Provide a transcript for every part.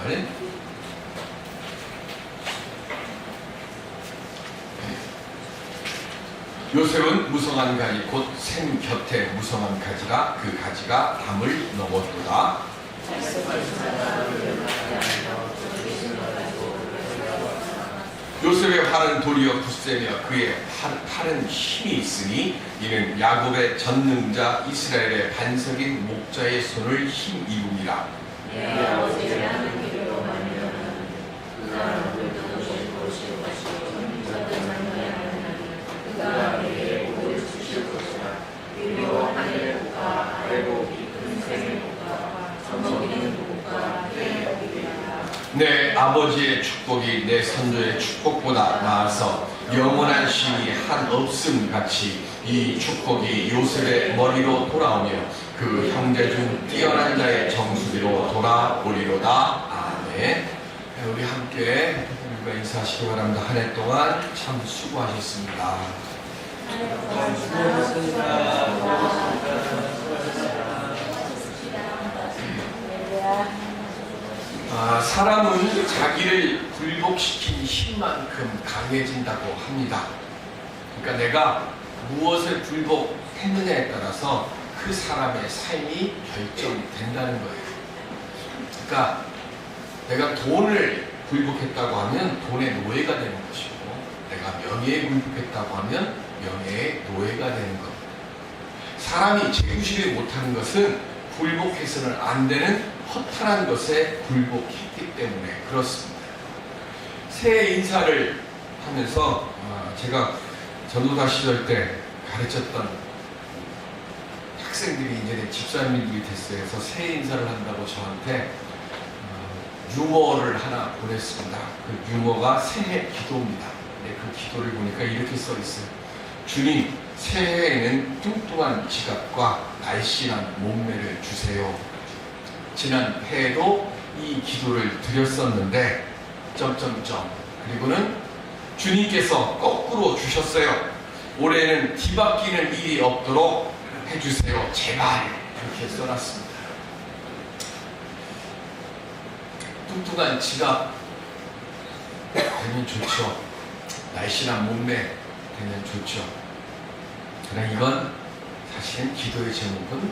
18절. 요셉은 무성한 가지 곧 샘 곁에 무성한 가지라 그 가지가 담을 넘었도다. 요셉의 팔은 도리어 굳세며 그의 팔은 힘이 있으니 이는 야곱의 전능자 이스라엘의 반석인 목자의 손을 힘입음이라. 내 아버지의 축복이 내 선조의 축복보다 나아서 영원한 쉼이 한없음 같이 이 축복이 요셉의 머리로 돌아오며 그 형제 중 뛰어난 자의 정수리로 돌아오리로다. 아멘. 우리 함께 인사하시기 바랍니다. 한 해 동안 참 수고하셨습니다. 사람은 자기를 굴복시킨 힘만큼 강해진다고 합니다. 그러니까 내가 무엇을 굴복했느냐에 따라서 그 사람의 삶이 결정된다는 거예요. 그러니까 내가 돈을 굴복했다고 하면 돈의 노예가 되는 것이고, 내가 명예에 굴복했다고 하면 명예의 노예가 되는 것. 사람이 제구실을 못하는 것은 굴복해서는 안 되는 허탈한 것에 굴복했기 때문에 그렇습니다. 새해 인사를 하면서 제가 전도사 시절 때 가르쳤던 학생들이 이제 집사님들이 됐어요. 그래서 새해 인사를 한다고 저한테 유머를 하나 보냈습니다. 그 유머가 새해 기도입니다. 그 기도를 보니까 이렇게 써 있어요. 주님, 새해에는 뚱뚱한 지갑과 날씬한 몸매를 주세요. 지난 해에도 이 기도를 드렸었는데 그리고는 주님께서 거꾸로 주셨어요. 올해는 뒤바뀌는 일이 없도록 해주세요. 제발. 이렇게 써놨습니다. 뚱뚱한 지갑 되면 좋죠. 날씬한 몸매 되면 좋죠. 그러나 이건 사실은 기도의 제목은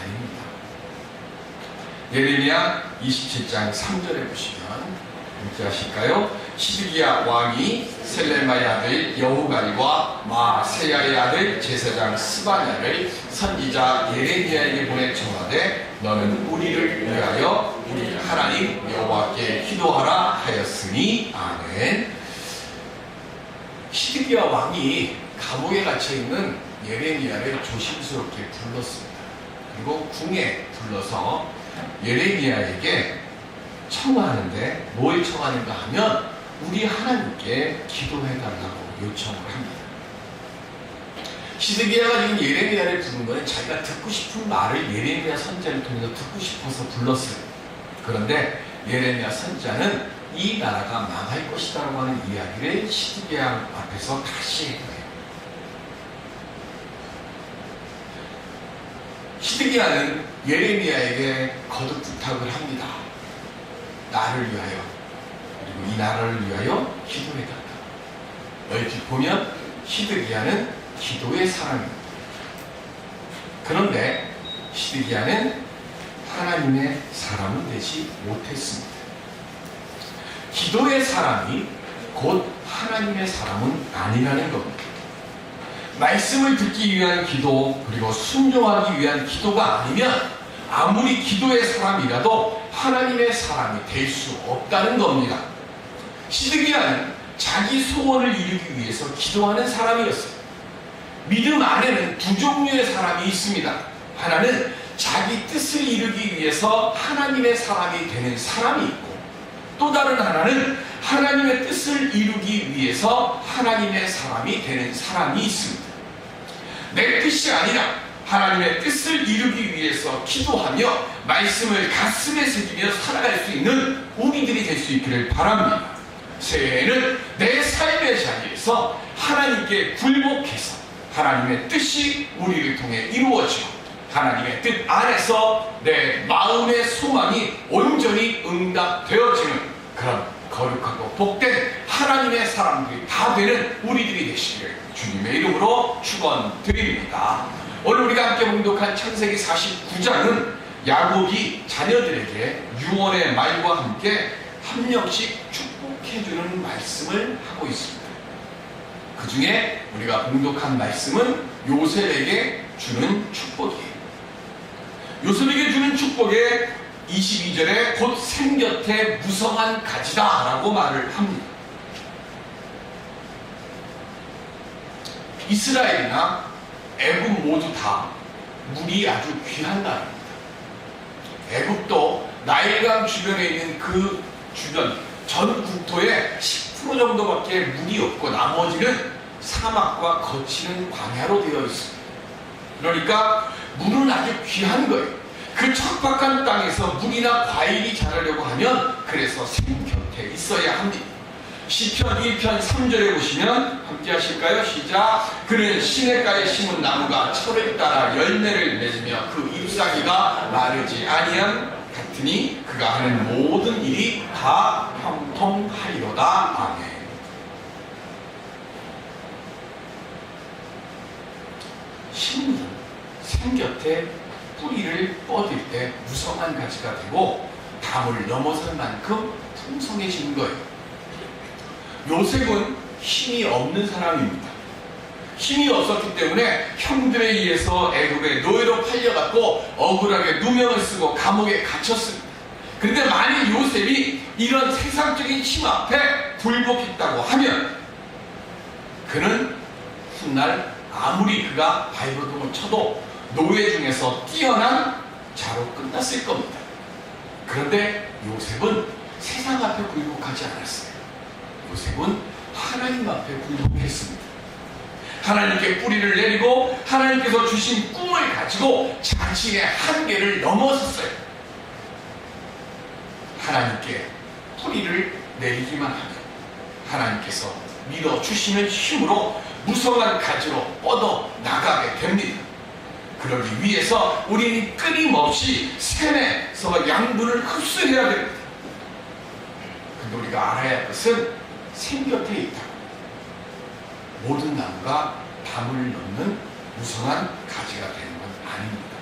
아닙니다. 예레미야 27장 3절에 보시면 함께 하실까요? 시드기야 왕이 셀레마의 아들 여후갈과 마세야의 아들 제사장 스바냐를 선지자 예레미야에게 보내 청하되 너는 우리를 위하여 우리 하나님 여호와께 기도하라 하였으니. 아멘. 시드기야 왕이 감옥에 갇혀있는 예레미야를 조심스럽게 불렀습니다. 그리고 궁에 불러서 예레미야에게 청하는데 뭘 청하는가 하면 우리 하나님께 기도해달라고 요청을 합니다. 시드기야가 지금 예레미야를 부른 것은 자기가 듣고 싶은 말을 예레미야 선지자를 통해서 듣고 싶어서 불렀어요. 그런데 예레미야 선지자는 이 나라가 망할 것이라고 하는 이야기를 시드기야 앞에서 다시 해요. 시드기야는 예레미야에게 거듭 부탁을 합니다. 나를 위하여 그리고 이 나라를 위하여 기도해달라. 얼핏 보면 시드기야는 기도의 사람입니다. 그런데 시드기야는 하나님의 사람은 되지 못했습니다. 기도의 사람이 곧 하나님의 사람은 아니라는 겁니다. 말씀을 듣기 위한 기도 그리고 순종하기 위한 기도가 아니면 아무리 기도의 사람이라도 하나님의 사람이 될 수 없다는 겁니다. 시드기야는 자기 소원을 이루기 위해서 기도하는 사람이었어요. 믿음 안에는 두 종류의 사람이 있습니다. 하나는 자기 뜻을 이루기 위해서 하나님의 사람이 되는 사람이 있고, 또 다른 하나는 하나님의 뜻을 이루기 위해서 하나님의 사람이 되는 사람이 있습니다. 내 뜻이 아니라 하나님의 뜻을 이루기 위해서 기도하며 말씀을 가슴에 새기며 살아갈 수 있는 우리들이 될 수 있기를 바랍니다. 새해에는 내 삶의 자리에서 하나님께 굴복해서 하나님의 뜻이 우리를 통해 이루어지고 하나님의 뜻 안에서 내 마음의 소망이 온전히 응답되어지는 그런 거룩하고 복된 하나님의 사람들이 다 되는 우리들이 되시기를 주님의 이름으로 축원드립니다. 오늘 우리가 함께 봉독한 창세기 49장은 야곱이 자녀들에게 유언의 말과 함께 한 명씩 축복해주는 말씀을 하고 있습니다. 그 중에 우리가 봉독한 말씀은 요셉에게 주는 축복이에요. 요셉에게 주는 축복에 22절에 곧 생곁에 무성한 가지다 라고 말을 합니다. 이스라엘이나 애굽 모두 다 물이 아주 귀한 나라입니다. 애굽도 나일강 주변에 있는 그 주변 전 국토의 10% 정도밖에 물이 없고 나머지는 사막과 거치는 광야로 되어 있습니다. 그러니까 물은 아주 귀한 거예요. 그 척박한 땅에서 물이나 과일이 자라려고 하면 그래서 샘 곁에 있어야 합니다. 시편 1편 3절에 보시면 함께 하실까요? 시작. 그는 시냇가에 심은 나무가 철을 따라 열매를 맺으며 그 잎사귀가 마르지 아니함 같으니 그가 하는 모든 일이 다 형통하리로다. 아멘. 식물은 샘 곁에 뿌리를 뻗을 때 무성한 가지가 되고 담을 넘어설 만큼 풍성해지는 거예요. 요셉은 힘이 없는 사람입니다. 힘이 없었기 때문에 형들에 의해서 애굽의 노예로 팔려갔고 억울하게 누명을 쓰고 감옥에 갇혔습니다. 그런데 만일 요셉이 이런 세상적인 힘 앞에 굴복했다고 하면 그는 훗날 아무리 그가 발버둥을 쳐도 노예 중에서 뛰어난 자로 끝났을 겁니다. 그런데 요셉은 세상 앞에 굴복하지 않았어요. 요셉은 하나님 앞에 굴복했습니다. 하나님께 뿌리를 내리고 하나님께서 주신 꿈을 가지고 자신의 한계를 넘어섰어요. 하나님께 뿌리를 내리기만 하면 하나님께서 밀어주시는 힘으로 무성한 가지로 뻗어 나가게 됩니다. 그러기 위해서 우리는 끊임없이 샘에서 양분을 흡수해야 됩니다. 근데 우리가 알아야 할 것은 샘 곁에 있다고 모든 나무가 담을 넘는 무성한 가지가 되는 건 아닙니다.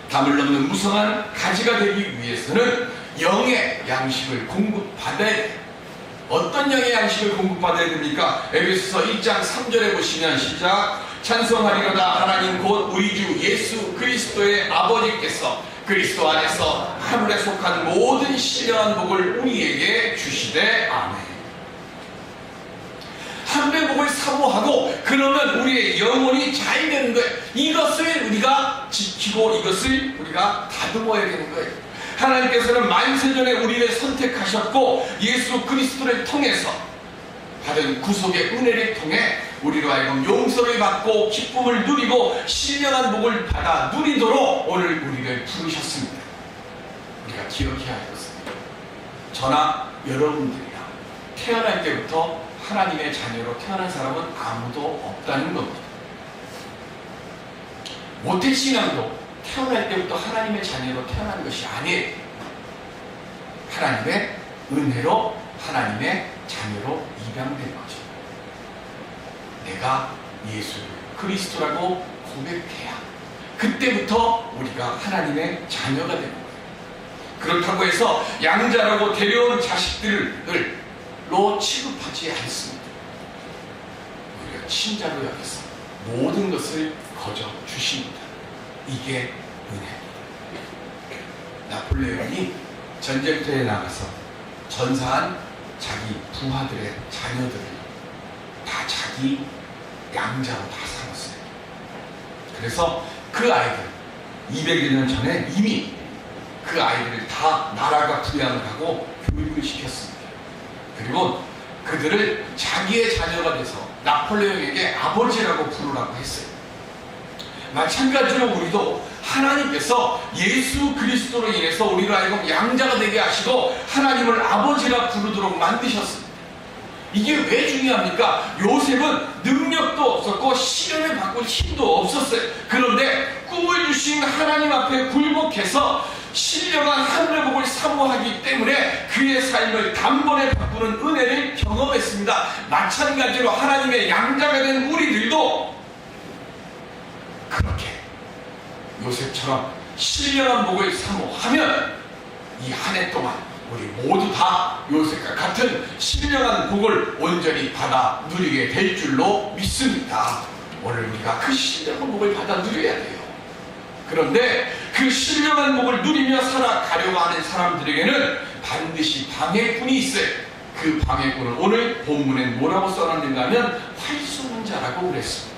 담을 넘는 무성한 가지가 되기 위해서는 영의 양식을 공급받아야 돼요. 어떤 영의 양식을 공급받아야 됩니까? 에베소서 1장 3절에 보시면 시작. 찬송하리로다 하나님 곧 우리 주 예수 그리스도의 아버지께서 그리스도 안에서 하늘에 속한 모든 신령한 복을 우리에게 주시되 아멘. 하늘의 복을 사모하고 그러면 우리의 영혼이 잘 되는 거예요. 이것을 우리가 지키고 이것을 우리가 다듬어야 되는 거예요. 하나님께서는 만세전에 우리를 선택하셨고 예수 그리스도를 통해서 받은 구속의 은혜를 통해 우리로 하여금 용서를 받고 기쁨을 누리고 신령한 복을 받아 누리도록 오늘 우리를 부르셨습니다. 우리가 기억해야 할 것은 저나 여러분들이나 태어날 때부터 하나님의 자녀로 태어난 사람은 아무도 없다는 겁니다. 모태신앙도 태어날 때부터 하나님의 자녀로 태어난 것이 아니에요. 하나님의 은혜로 하나님의 자녀로 입양된 거죠. 내가 예수를 그리스도라고 고백해야 그때부터 우리가 하나님의 자녀가 되는 거예요. 그렇다고 해서 양자라고 데려온 자식들로 취급하지 않습니다. 우리가 친자로 여겨서 모든 것을 거저 주십니다. 이게 은혜입니다. 나폴레옹이 전쟁터에 나가서 전사한 자기 부하들의 자녀들을 다 자기 양자로 다 삼았어요. 그래서 그 아이들 200여 년 전에 이미 그 아이들을 다 나라가 부양을 하고 교육을 시켰습니다. 그리고 그들을 자기의 자녀가 돼서 나폴레옹에게 아버지라고 부르라고 했어요. 마찬가지로 우리도 하나님께서 예수 그리스도로 인해서 우리로 하여금 양자가 되게 하시고 하나님을 아버지라 부르도록 만드셨습니다. 이게 왜 중요합니까? 요셉은 능력도 없었고 시련을 바꿀 힘도 없었어요. 그런데 꿈을 주신 하나님 앞에 굴복해서 신령한 하늘의 복을 사모하기 때문에 그의 삶을 단번에 바꾸는 은혜를 경험했습니다. 마찬가지로 하나님의 양자가 된 우리들도 그렇게 요셉처럼 신령한 복을 사모하면 이 한 해 동안 우리 모두 다 요셉과 같은 신령한 복을 온전히 받아 누리게 될 줄로 믿습니다. 오늘 우리가 그 신령한 복을 받아 누려야 돼요. 그런데 그 신령한 복을 누리며 살아가려고 하는 사람들에게는 반드시 방해꾼이 있어요. 그 방해꾼은 오늘 본문에 뭐라고 써놨는가 하면 활 쏘는 자라고 그랬습니다.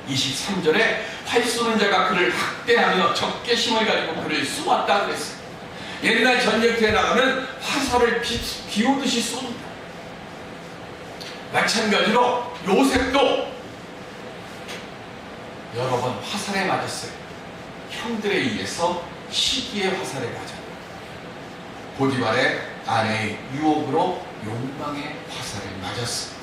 23절에 활 쏘는 자가 그를 학대하며 적개심을 가지고 그를 쏘았다 그랬어요. 옛날 전쟁터에 나가면 화살을 비오듯이 쏩니다. 마찬가지로 요셉도 여러 번 화살에 맞았어요. 형들에 의해서 시기의 화살에 맞았고 보디발의 아내의 유혹으로 욕망의 화살을 맞았습니다.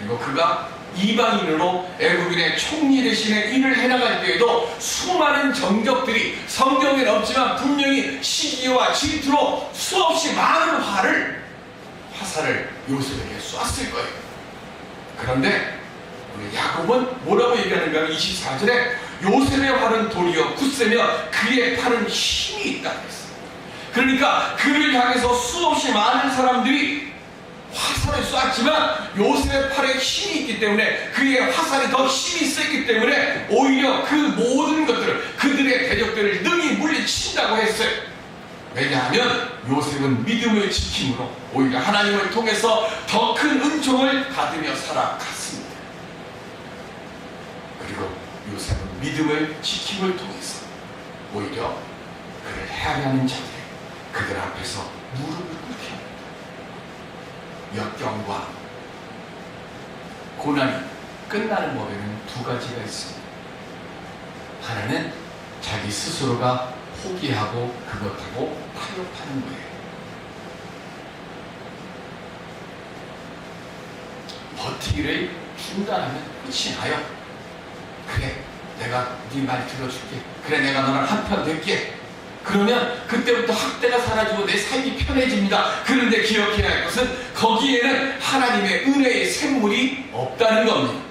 그리고 그가 이방인으로 애국인의 총리 대신에 일을 해나갈 때에도 수많은 정적들이 성경에는 없지만 분명히 시기와 질투로 수없이 많은 화살을 요셉에게 쐈을 거예요. 그런데 우리 야곱은 뭐라고 얘기하는가 하면 24절에 요셉의 활은 도리어 굳세며 그의 팔은 힘이 있다 그랬어요. 그러니까 그를 향해서 수없이 많은 사람들이 화살을 쐈지만 요셉의 팔에 힘이 있기 때문에 그의 화살이 더 힘이 세기 때문에 오히려 그 모든 것들을 그들의 대적들을 능히 물리친다고 했어요. 왜냐하면 요셉은 믿음을 지킴으로 오히려 하나님을 통해서 더 큰 은총을 받으며 살아갔습니다. 그리고 요셉은 믿음을 지킴을 통해서 오히려 그를 해하려는 자들 그들 앞에서 무릎을 꿇게 합니다. 역경과 고난이 끝나는 법에는 두 가지가 있습니다. 하나는 자기 스스로가 포기하고 그것하고 타협하는 거예요. 버티기를 중단하면 끝이 나요. 그래, 내가 네 말 들어줄게. 그래, 내가 너랑 한편 될게. 그러면 그때부터 학대가 사라지고 내 삶이 편해집니다. 그런데 기억해야 할 것은 거기에는 하나님의 은혜의 샘물이 없다는 겁니다.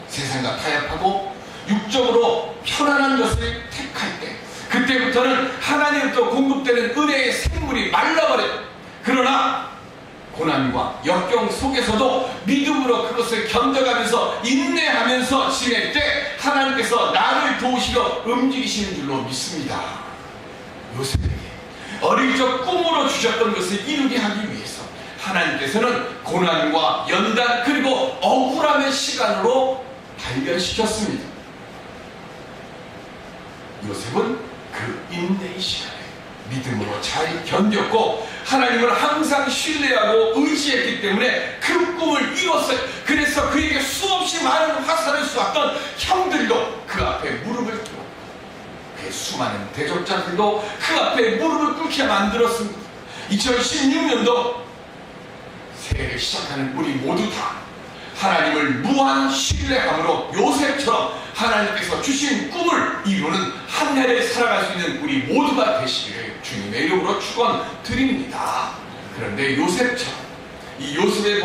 세상과 타협하고 육적으로 편안한 것을 택할 때 그때부터는 하나님으로부터 공급되는 은혜의 샘물이 말라버려요. 그러나 고난과 역경 속에서도 믿음으로 그것을 견뎌가면서 인내하면서 지낼 때 하나님께서 나를 도우시려 움직이시는 줄로 믿습니다. 요셉에게 어릴 적 꿈으로 주셨던 것을 이루게 하기 위해서 하나님께서는 고난과 연단 그리고 억울함의 시간으로 발견시켰습니다. 요셉은 그 인내의 시간에 믿음으로 잘 견뎠고 하나님을 항상 신뢰하고 의지했기 때문에 그 꿈을 이뤘어요. 그래서 그에게 수없이 많은 화살을 쏘았던 형들도 그 앞에 무릎을 꿇고 그 수많은 대적자들도 그 앞에 무릎을 꿇게 만들었습니다. 2016년도 새해를 시작하는 우리 모두 다 하나님을 무한 신뢰함으로 요셉처럼 하나님께서 주신 꿈을 이루는 한 해를 살아갈 수 있는 우리 모두가 되시기를 주님의 이름으로 축원드립니다. 그런데 요셉처럼 이 요셉의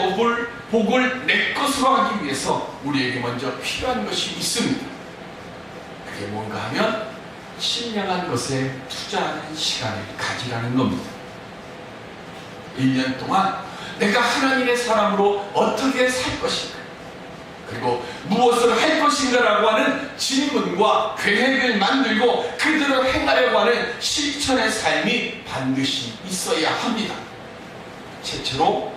복을 내 것으로 하기 위해서 우리에게 먼저 필요한 것이 있습니다. 그게 뭔가 하면 신령한 것에 투자하는 시간을 가지라는 겁니다. 1년 동안 내가 하나님의 사람으로 어떻게 살 것인가 그리고 무엇을 할 것인가라고 하는 질문과 계획을 만들고 그대로 행하려고 하는 실천의 삶이 반드시 있어야 합니다. 최초로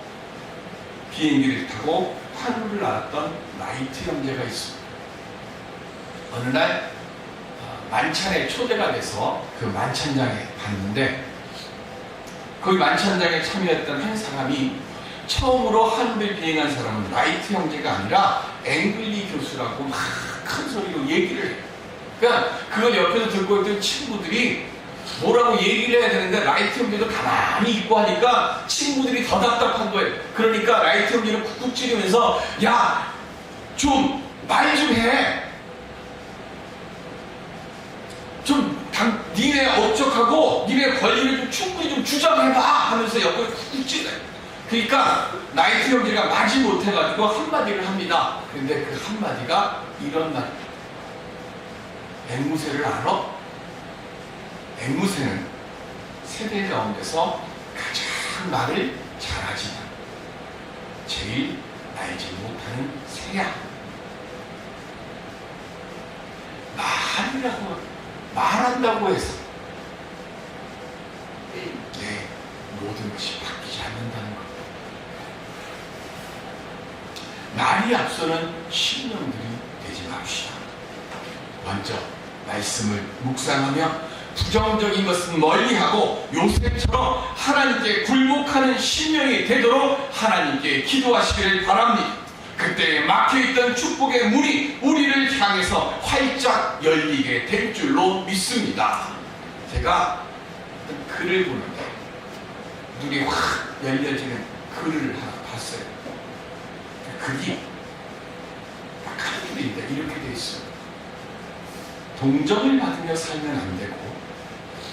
비행기를 타고 하루를 날았던 라이트 형제가 있습니다. 어느 날 만찬에 초대가 돼서 그 만찬장에 갔는데 거기 만찬장에 참여했던 한 사람이 처음으로 하늘을 비행한 사람은 라이트 형제가 아니라 앵글리 교수라고 막 큰 소리로 얘기를 해요. 그러니까 그걸 옆에서 듣고 있던 친구들이 뭐라고 얘기를 해야 되는데 라이트 형제도 가만히 있고 하니까 친구들이 더 답답한 거예요. 그러니까 라이트 형제는 쿡쿡 찌르면서 야 좀 말 좀 해. 니네 업적하고 니네 권리를 좀 충분히 좀 주장해봐 하면서 옆구리 쿡쿡 찔러요. 그러니까 나이트 형제가 마지 못해가지고 한마디를 합니다. 근데 그 한마디가 이런 말. 앵무새를 알아? 앵무새는 세대 가운데서 가장 말을 잘하지만 제일 날지 못하는 새야. 말한다고 해서 모든 것이 바뀌지 않는다는 것. 말이 앞서는 신령들이 되지 맙시다. 먼저 말씀을 묵상하며 부정적인 것은 멀리하고 요셉처럼 하나님께 굴복하는 심령이 되도록 하나님께 기도하시기를 바랍니다. 그때 막혀있던 축복의 문이 우리를 향해서 활짝 열리게 될 줄로 믿습니다. 제가 글을 보는데 눈이 확 열려지는 글을 하나 봤어요. 글이 딱 한 줄인데 이렇게 돼 있어요. 동정을 받으며 살면 안 되고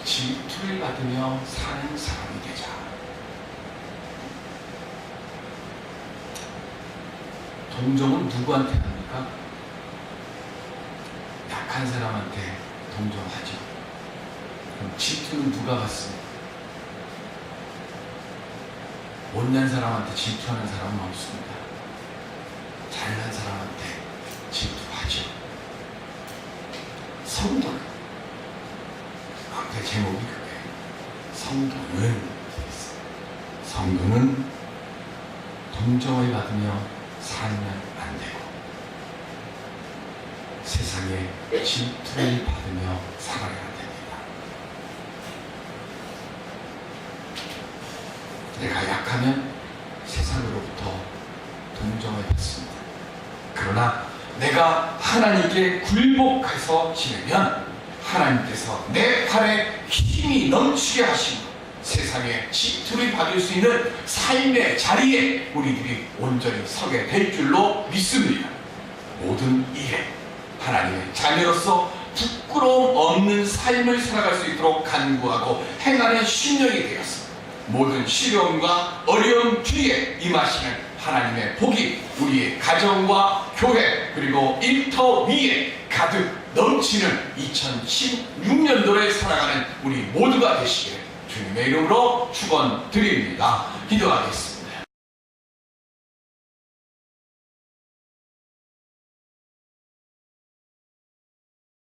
질투를 받으며 사는 사람이 되자. 동정은 누구한테 합니까? 약한 사람한테 동정하죠. 그럼 질투는 누가 받습니까? 못난 사람한테 질투하는 사람은 없습니다. 잘난 사람한테 질투하죠. 성도는, 앞에 제목이 그거예요. 성도는 동정을 받으며 살면 안 되고 세상에 질투를 받으며 살아야 됩니다. 내가 약하면 세상으로부터 동정을 받습니다. 그러나 내가 하나님께 굴복해서 지내면 하나님께서 내 팔에 힘이 넘치게 하시고 세상에 질투를 받을 수 있는 삶의 자리에 우리들이 온전히 서게 될 줄로 믿습니다. 모든 일에 하나님의 자녀로서 부끄러움 없는 삶을 살아갈 수 있도록 간구하고 행하는 신령이 되어서 모든 시련과 어려움 뒤에 임하시는 하나님의 복이 우리의 가정과 교회 그리고 일터 위에 가득 넘치는 2016년도를 살아가는 우리 모두가 되시길 주님의 이름으로 축원드립니다. 기도하겠습니다.